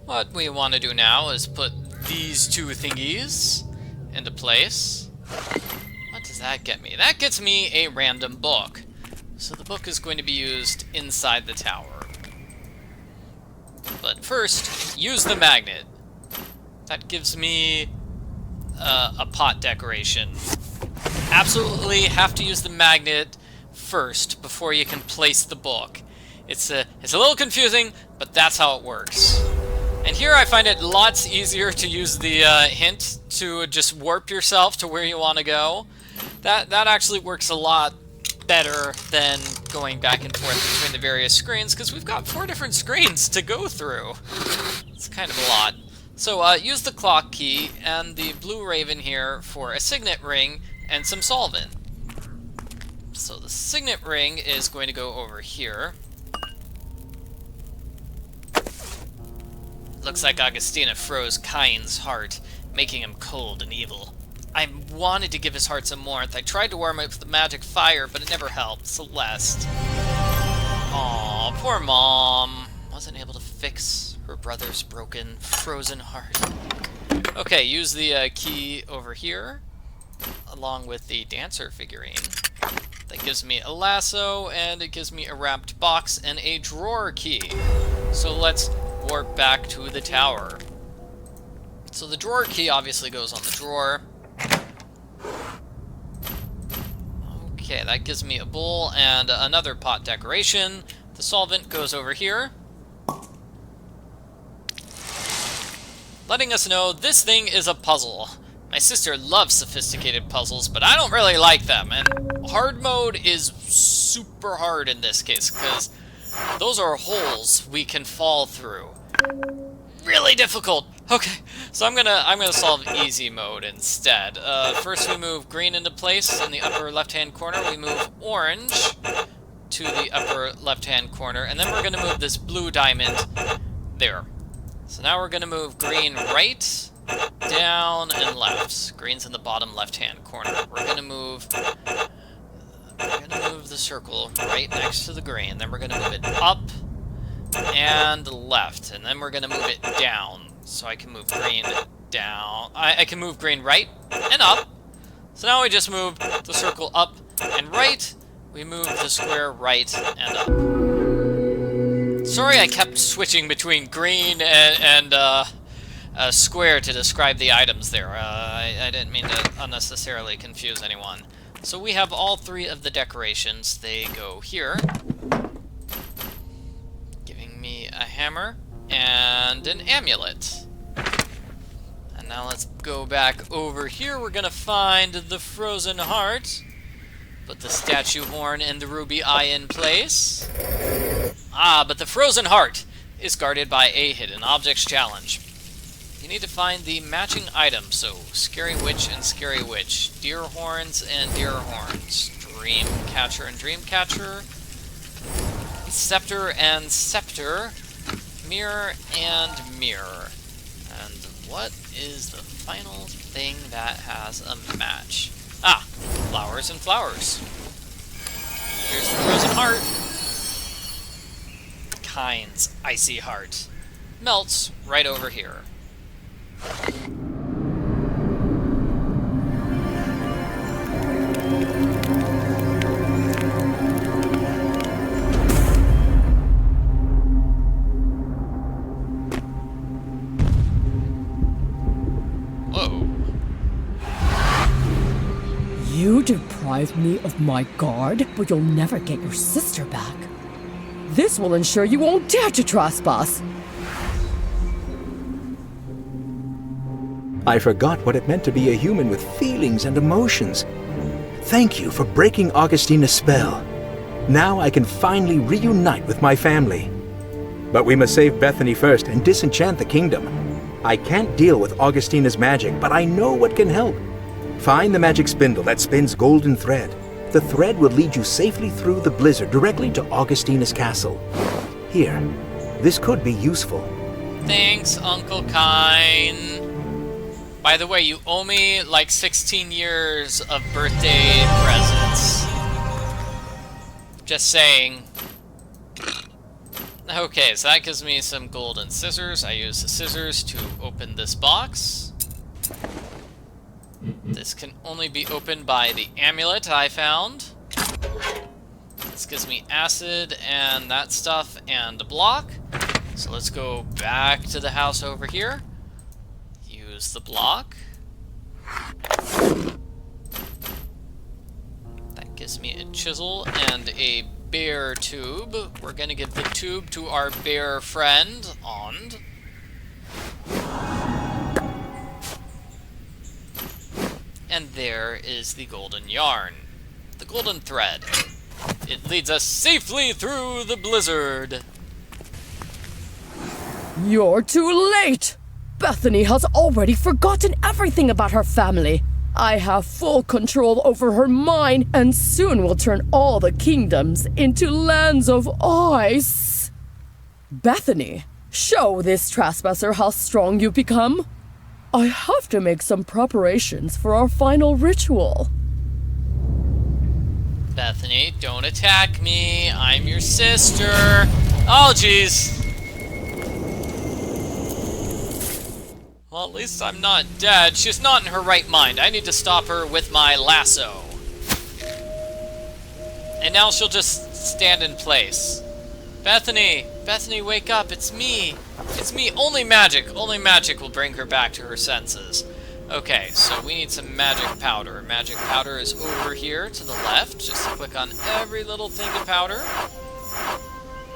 What we want to do now is put these two thingies into place. What does that get me? That gets me a random book. So the book is going to be used inside the tower. But first, use the magnet. That gives me a pot decoration. Absolutely have to use the magnet first before you can place the book. It's a little confusing, but that's how it works. And here I find it lots easier to use the hint to just warp yourself to where you want to go. That actually works a lot better than going back and forth between the various screens, because we've got 4 different screens to go through. It's kind of a lot. So use the clock key and the blue raven here for a signet ring and some solvent. So the signet ring is going to go over here. Looks like Augustina froze Cayn's heart, making him cold and evil. I wanted to give his heart some warmth. I tried to warm it with the magic fire, but it never helped. Celeste. Aw, poor Mom. Wasn't able to fix her brother's broken, frozen heart. Okay, use the key over here, along with the dancer figurine. That gives me a lasso, and it gives me a wrapped box and a drawer key. So let's warp back to the tower. So the drawer key obviously goes on the drawer. Okay, that gives me a bowl and another pot decoration. The solvent goes over here, letting us know this thing is a puzzle. My sister loves sophisticated puzzles, but I don't really like them, and hard mode is super hard in this case, because those are holes we can fall through. Really difficult. Okay, so I'm gonna solve easy mode instead. First we move green into place in the upper left-hand corner. We move orange to the upper left-hand corner, and then we're gonna move this blue diamond there. So now we're gonna move green right, down, and left. Green's in the bottom left-hand corner. We're gonna move the circle right next to the green. Then we're gonna move it up and left, and then we're gonna move it down. So I can move green down. I can move green right and up. So now we just move the circle up and right. We move the square right and up. Sorry I kept switching between green and square to describe the items there. I didn't mean to unnecessarily confuse anyone. So we have all 3 of the decorations. They go here, giving me a hammer and an amulet. And now let's go back over here. We're gonna find the frozen heart. Put the statue horn and the ruby eye in place. Ah, but the frozen heart is guarded by a hidden objects challenge. You need to find the matching item, so Scary Witch and Scary Witch, Deer Horns and Deer Horns, Dream Catcher and Dream Catcher, Scepter and Scepter, Mirror and Mirror. And what is the final thing that has a match? Ah, Flowers and Flowers. Here's the frozen heart. Cayn's icy heart melts right over here. Whoa. You deprived me of my guard, but you'll never get your sister back. This will ensure you won't dare to trespass. I forgot what it meant to be a human with feelings and emotions. Thank you for breaking Augustina's spell. Now I can finally reunite with my family. But we must save Bethany first and disenchant the kingdom. I can't deal with Augustina's magic, but I know what can help. Find the magic spindle that spins golden thread. The thread will lead you safely through the blizzard directly to Augustina's castle. Here, this could be useful. Thanks, Uncle Cayn. By the way, you owe me like 16 years of birthday presents. Just saying. Okay, so that gives me some golden scissors. I use the scissors to open this box. This can only be opened by the amulet I found. This gives me acid and that stuff and a block. So let's go back to the house over here. Use the block. That gives me a chisel and a bear tube. We're gonna give the tube to our bear friend, Ond. And there is the golden yarn. The golden thread. It leads us safely through the blizzard. You're too late! Bethany has already forgotten everything about her family. I have full control over her mind, and soon will turn all the kingdoms into lands of ice. Bethany, show this trespasser how strong you've become. I have to make some preparations for our final ritual. Bethany, don't attack me. I'm your sister. Oh, jeez. Well, at least I'm not dead. She's not in her right mind. I need to stop her with my lasso. And now she'll just stand in place. Bethany! Bethany, wake up. It's me. It's me. Only magic will bring her back to her senses. Okay, so we need some magic powder. Magic powder is over here to the left. Just click on every little thing of powder.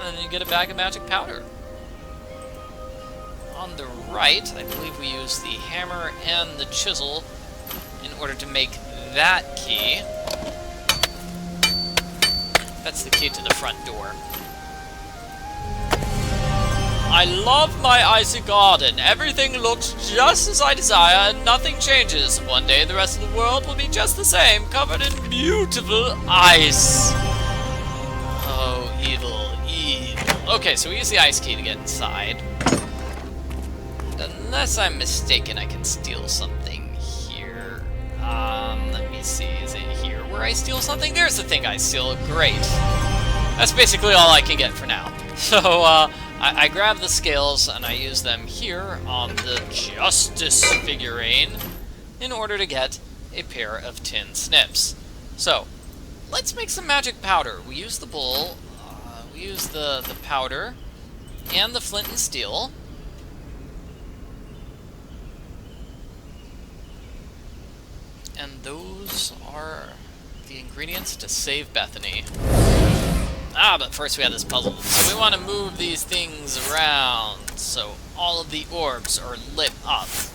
And then you get a bag of magic powder. On the right, I believe we use the hammer and the chisel in order to make that key. That's the key to the front door. I love my icy garden. Everything looks just as I desire and nothing changes. One day the rest of the world will be just the same, covered in beautiful ice. Oh, evil, evil. Okay, so we use the ice key to get inside. Unless I'm mistaken, I can steal something here. Let me see, is it here where I steal something? There's the thing I steal, great. That's basically all I can get for now. So, I grab the scales and I use them here on the Justice figurine in order to get a pair of tin snips. So, let's make some magic powder. We use the bowl, we use the powder, and the flint and steel. And those are the ingredients to save Bethany. But first we have this puzzle. So we want to move these things around so all of the orbs are lit up. So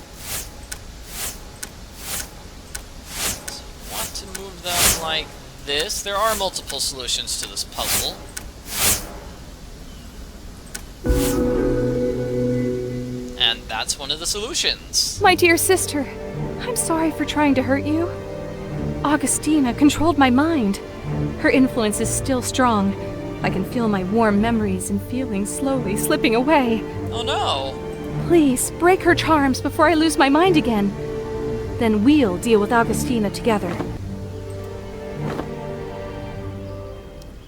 we want to move them like this. There are multiple solutions to this puzzle. And that's one of the solutions. My dear sister, I'm sorry for trying to hurt you. Augustina controlled my mind. Her influence is still strong. I can feel my warm memories and feelings slowly slipping away. Oh no! Please, break her charms before I lose my mind again. Then we'll deal with Augustina together.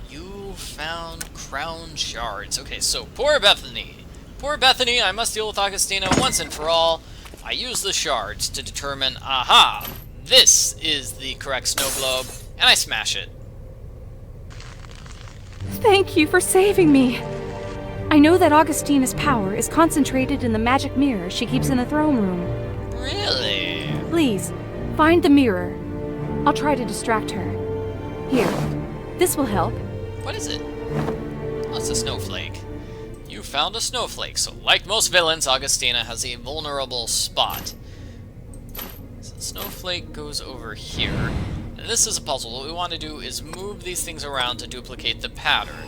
You found crown shards. Okay, so poor Bethany. Poor Bethany, I must deal with Augustina once and for all. I use the shards to determine, aha, this is the correct snow globe, and I smash it. Thank you for saving me. I know that Augustina's power is concentrated in the magic mirror she keeps in the throne room. Really? Please, find the mirror. I'll try to distract her. Here, this will help. What is it? Oh, it's a snowflake. You found a snowflake, so like most villains, Augustina has a vulnerable spot. So the snowflake goes over here. And this is a puzzle. What we want to do is move these things around to duplicate the pattern.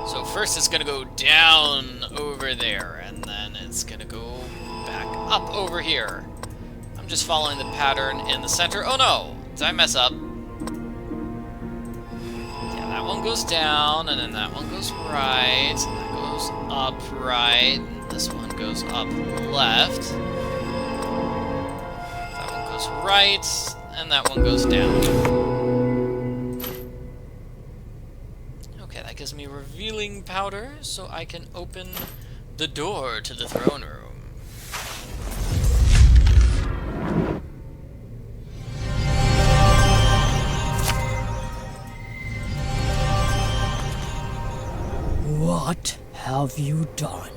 So first it's going to go down over there, and then it's going to go back up over here. I'm just following the pattern in the center. Oh no! Did I mess up? Yeah, that one goes down, and then that one goes right, and that goes up right, and this one goes up left. That one goes right, and that one goes down. gives me revealing powder so I can open the door to the throne room. What have you done?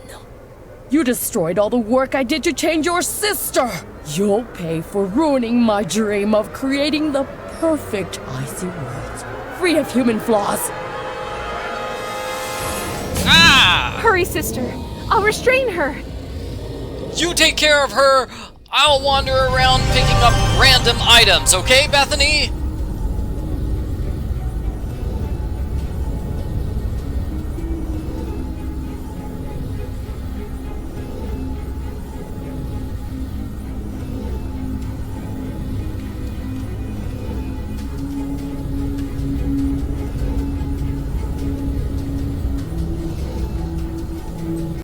You destroyed all the work I did to change your sister! You'll pay for ruining my dream of creating the perfect icy world, free of human flaws. Ah! Hurry, sister. I'll restrain her. You take care of her. I'll wander around picking up random items, okay, Bethany?